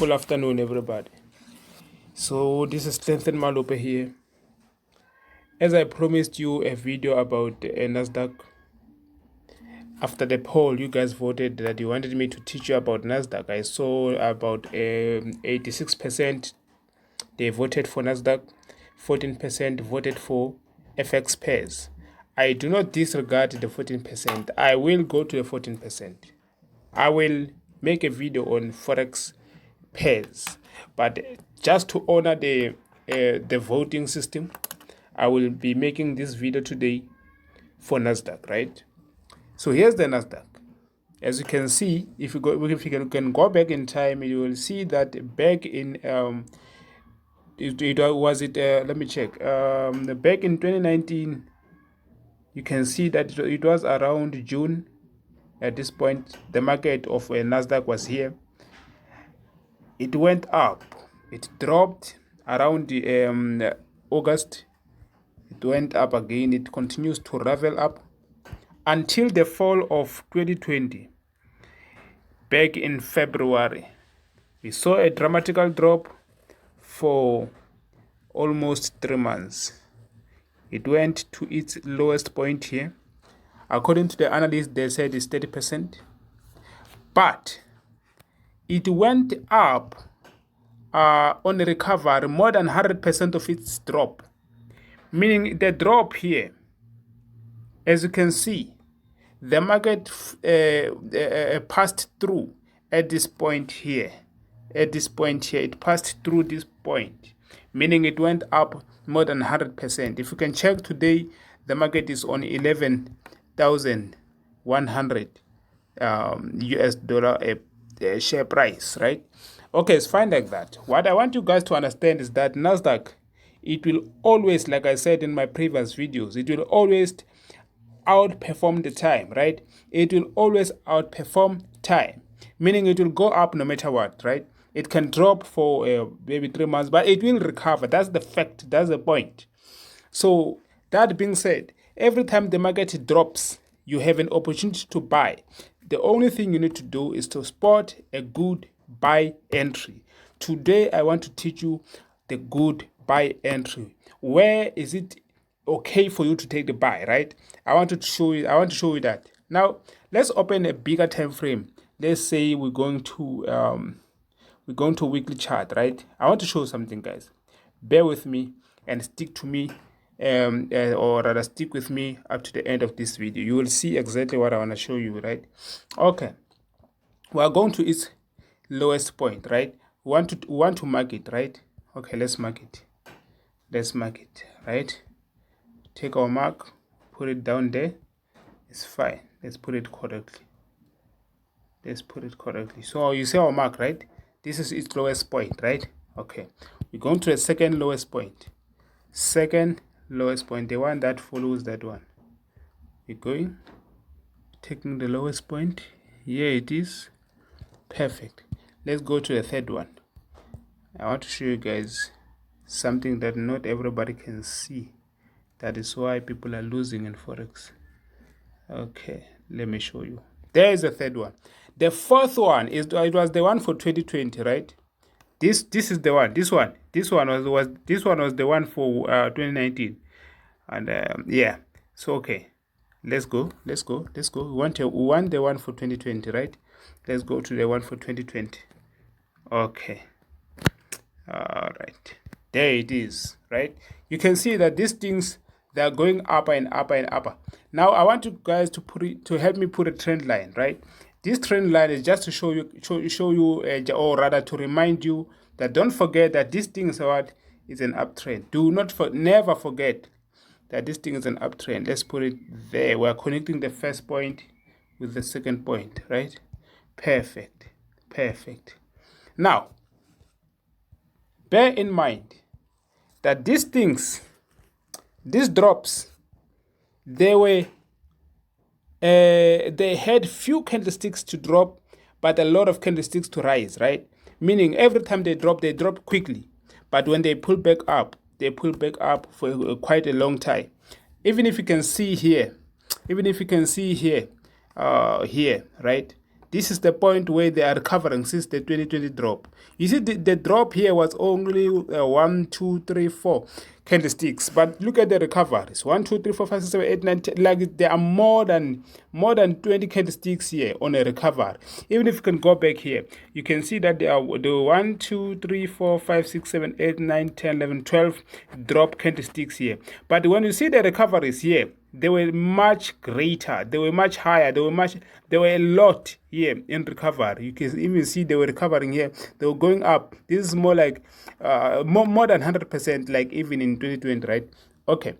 Wonderful afternoon, everybody. So this is Strengthen Malope here. As I promised you a video about NASDAQ. After the poll, you guys voted that you wanted me to teach you about NASDAQ. I saw about 86% they voted for NASDAQ, 14% voted for FX pairs. I do not disregard the 14%. I will go to the 14%. I will make a video on Forex pairs, but just to honor the voting system, I will be making this video today for NASDAQ, right? So here's the NASDAQ. As you can see, if you can go back in time, you will see that back in let me check. Back in 2019, you can see that it was around June. At this point, the market of NASDAQ was here. It went up. It dropped around August. It went up again. It continues to ravel up until the fall of 2020. Back in February, we saw a dramatical drop for almost 3 months. It went to its lowest point here. According to the analysts, they said it's 30%. But it went up on the recovery more than 100% of its drop. Meaning the drop here, as you can see, the market passed through at this point here. At this point here, it passed through this point, meaning it went up more than 100%. If you can check today, the market is on 11,100 US dollar a share price, right? Okay, it's fine like that. What I want you guys to understand is that NASDAQ, it will always, like I said in my previous videos, it will always outperform the time, right? It will always outperform time, meaning it will go up no matter what, right? It can drop for maybe 3 months, but it will recover. That's the fact. That's the point. So that being said, every time the market drops, you have an opportunity to buy. The only thing you need to do is to spot a good buy entry. Today, I want to teach you the good buy entry. Where is it okay for you to take the buy, right? I want to show you that. Now, let's open a bigger time frame. Let's say we're going to weekly chart, right? I want to show you something, guys. Bear with me and stick to me, or rather stick with me up to the end of this video. You will see exactly what I want to show you, right? Okay, we are going to its lowest point, right? We want to mark it, right? Okay, let's mark it, right? Take our mark, put it down there. It's fine. Let's put it correctly. So you see our mark, right? This is its lowest point, right? Okay, we're going to the second lowest point, the one that follows that one. We're going, taking the lowest point. Here it is. Perfect. Let's go to the third one. I want to show you guys something that not everybody can see. That is why people are losing in Forex. Okay, let me show you. There is the third one. The fourth one is, it was the one for 2020, right? This is the one. This one was the one for 2019, and yeah. So okay, let's go. We want the one for 2020, right? Let's go to the one for 2020. Okay. All right. There it is, right? You can see that these things, they are going up and up and up. Now I want you guys to help me put a trend line, right? This trend line is just to show you, or rather to remind you that don't forget that this thing is an uptrend. Never forget that this thing is an uptrend. Let's put it there. We're connecting the first point with the second point, right? Perfect. Now, bear in mind that these drops, they had few candlesticks to drop, but a lot of candlesticks to rise, right? Meaning every time they drop quickly. But when they pull back up, for quite a long time. Even if you can see here, right? This is the point where they are recovering since the 2020 drop. You see, the drop here was only 1, 2, 3, 4 candlesticks, but look at the recoveries. 1, 2, 3, 4, 5, 6, 7, 8, 9, 10. Like there are more than 20 candlesticks here on a recovery. Even if you can go back here, you can see that there are the 1, 2, 3, 4, 5, 6, 7, 8, 9, 10, 11, 12 drop candlesticks here. But when you see the recoveries here, they were much greater, they were much higher, they were a lot here in recovery. You can even see they were recovering here, they were going up. This is more like more than 100%, like even in 2020, right? Okay,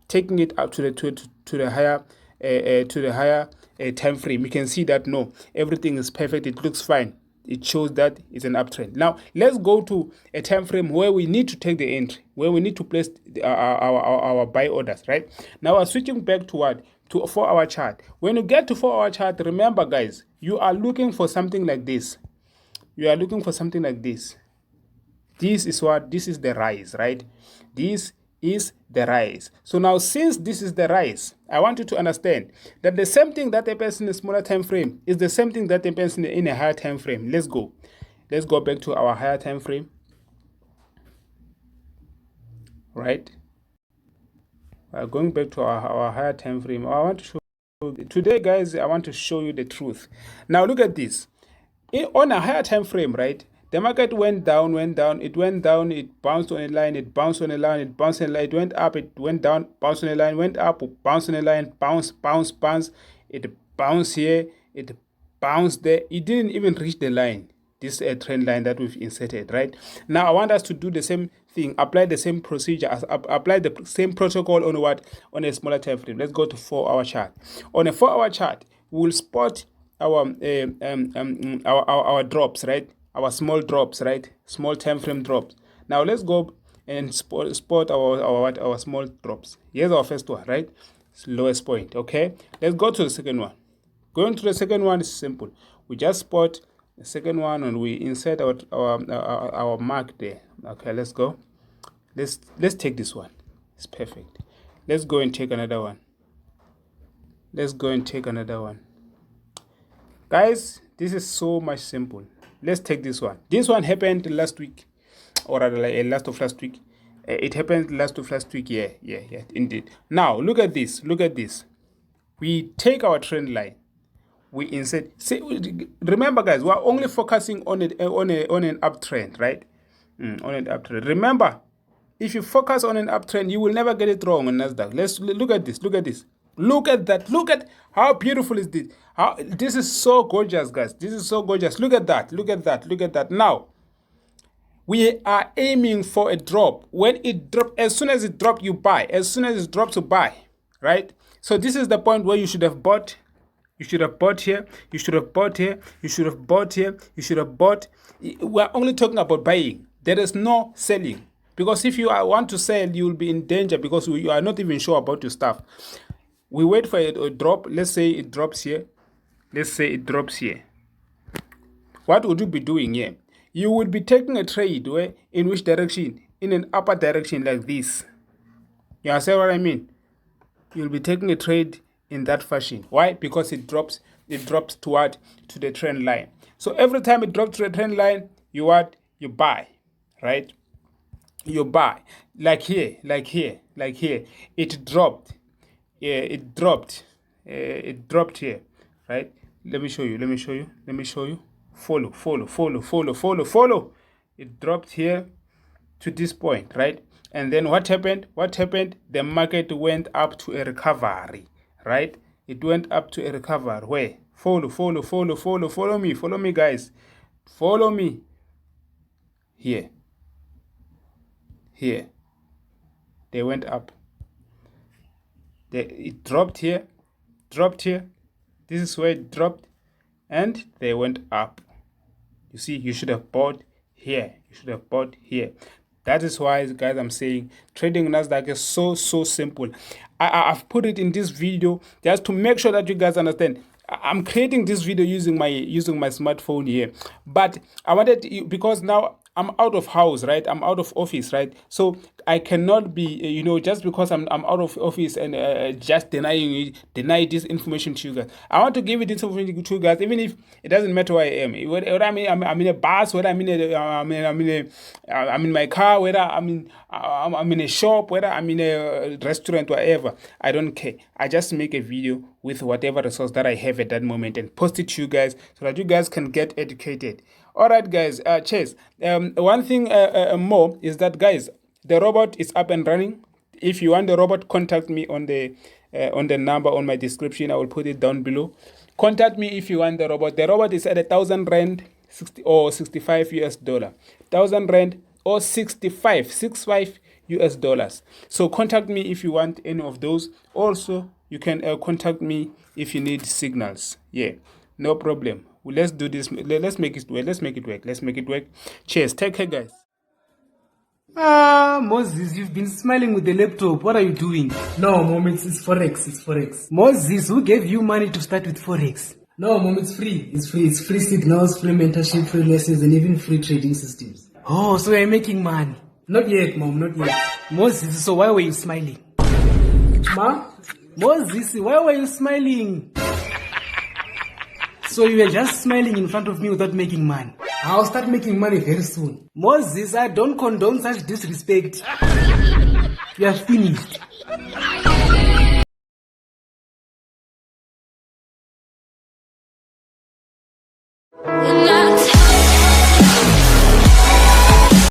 taking it up to the higher time frame, you can see that no, everything is perfect, it looks fine. It shows that it's an uptrend. Now let's go to a time frame where we need to take the entry, where we need to place our buy orders, right? Now we're switching back to what? To a 4-hour chart. When you get to 4-hour chart, remember guys, you are looking for something like this. You are looking for something like this. This is what? This is the rise, right? This is the rise. So now, since this is the rise, I want you to understand that the same thing that happens in a smaller time frame is the same thing that happens in a higher time frame. Let's go back to our higher time frame, right? We're going back to our higher time frame. I want to show you today, guys, I want to show you the truth. Now look at this. On a higher time frame, right, the market went down, it bounced on a line, it bounced on a line, it bounced on a line, it went up, it went down, bounced on a line, went up, bounced on a line, bounce, it bounced here, it bounced there, it didn't even reach the line, this trend line that we've inserted, right? Now I want us to do the same thing, apply the same procedure, apply the same protocol on what? On a smaller time frame. Let's go to 4-hour chart. On a 4-hour chart, we will spot our drops, right? Our small drops, right? Small time frame drops. Now let's go and spot our small drops. Here's our first one, right? It's lowest point. Okay, let's go to the second one. Going to the second one is simple. We just spot the second one and we insert our mark there. Okay, let's go. Let's take this one. It's perfect. Let's go and take another one. Guys, this is so much simple. Let's take this one. This one happened last week, or rather like last of last week. It happened last of last week. Yeah, indeed. Now look at this. We take our trend line. We insert. See, remember, guys, we're only focusing on an uptrend, right? On an uptrend. Remember, if you focus on an uptrend, you will never get it wrong on NASDAQ. Let's look at this. Look at that. Look at how beautiful is this. This is so gorgeous, guys. This is so gorgeous. Look at that. Now, we are aiming for a drop. When it drops, as soon as it drops, you buy. As soon as it drops, you buy, right? So this is the point where you should have bought. You should have bought here. You should have bought here. You should have bought here. You should have bought. We're only talking about buying. There is no selling. Because if you want to sell, you will be in danger because you are not even sure about your stuff. We wait for a drop. Let's say it drops here. What would you be doing here? You would be taking a trade in which direction? In an upper direction like this. You understand what I mean? You'll be taking a trade in that fashion. Why? Because it drops toward to the trend line. So every time it drops to the trend line, you buy, right? You buy. Like here. It dropped. It dropped here, right? Let me show you. Follow. It dropped here to this point, right? And then what happened? The market went up to a recovery, right? It went up to a recovery. Where? Follow me, guys. Follow me. Here. They went up. It dropped here. This is where it dropped, and they went up. You see, you should have bought here. That is why, guys, I'm saying trading NASDAQ is so simple. I've put it in this video just to make sure that you guys understand. I'm creating this video using my smartphone here, but I wanted because now I'm out of house, right? I'm out of office, right? So I cannot be, just because I'm out of office and just deny this information to you guys. I want to give it this information to you guys, even if it doesn't matter where I am. Whether I'm in a bus, whether I'm in my car, whether I'm in a shop, whether I'm in a restaurant, whatever. I don't care. I just make a video with whatever resource that I have at that moment and post it to you guys so that you guys can get educated. All right, guys. Cheers. One thing more is that, guys, the robot is up and running. If you want the robot, contact me on the number on my description. I will put it down below. Contact me if you want the robot. The robot is at 1,000 rand, 60 or 65 US dollar. 1,000 rand or 65 US dollars. So contact me if you want any of those. Also, you can contact me if you need signals. Yeah, no problem. Well, let's do this. Let's make it work. Let's make it work. Cheers. Take care, guys. Moses, you've been smiling with the laptop. What are you doing? No, Mom, it's Forex. It's Forex. Moses, who gave you money to start with Forex? No, Mom, it's free. It's free. It's free signals, free mentorship, free lessons, and even free trading systems. Oh, so you're making money? Not yet, Mom, not yet. Moses, so why were you smiling? Ma? Moses, why were you smiling? So you were just smiling in front of me without making money? I'll start making money very soon. Moses, I don't condone such disrespect. You are finished.